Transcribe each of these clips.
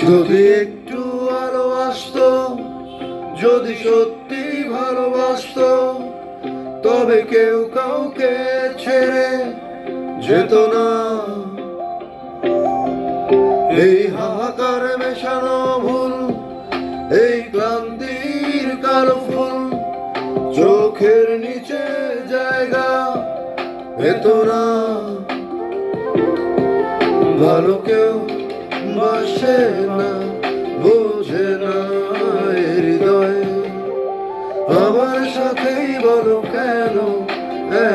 যদি একটু ভালোবাসতো, যদি সত্যি ভালোবাসতো, তবে কেউ কাউকে ছেড়ে যেত না। এই হাহাকার মেশানো ভুল, এই ক্লান্তির কালো ফুল, চোখের নিচে জায়গা পেত না। ভালো কেউ বাসে না, বোঝে না এ হৃদয়। আমার সাথেই বলো কেন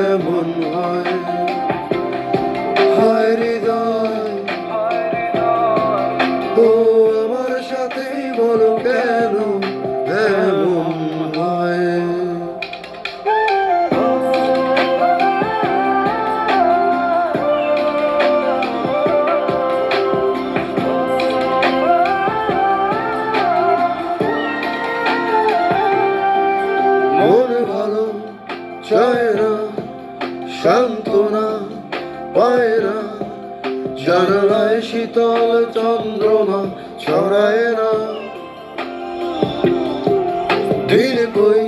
এমন হয়, হায় হৃদয়। ও আমার সাথেই বলো কেন এমন হয়। মনে ভালো চায় না, সান্ত্বনা পায় না, জানালায় শীতল চন্দ্রমা ছড়ায় না। দিনে কই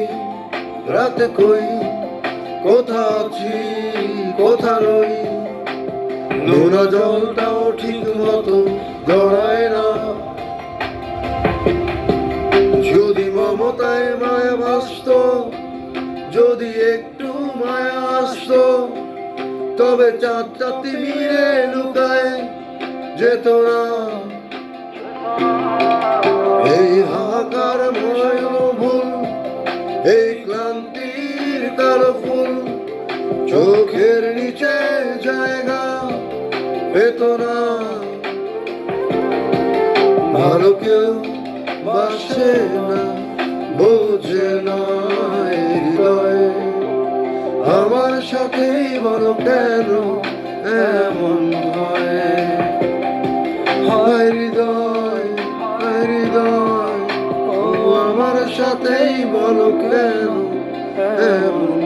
রাতে কই, কোথা আছি কোথা নই, নোনা জলটাও ঠিক মতো গড়ায় না। যদি মমতায় মায়া বাসত, যদি একটু মায়া আসতো, তবে চাঁদ চাঁদটি মিলে লুকায় যেত না। এই হাহাকার ময় ভুল, এই ক্লান্তির কালো ফুল, চোখের নিচে জায়গা পেত না। ভালো কেউ বাসে না, বোঝে না এ হৃদয়। আমার সাথেই বলো কেন এমন হয়, হায় হৃদয়, হায় হৃদয়। ও আমার সাথেই বলো কেন এমন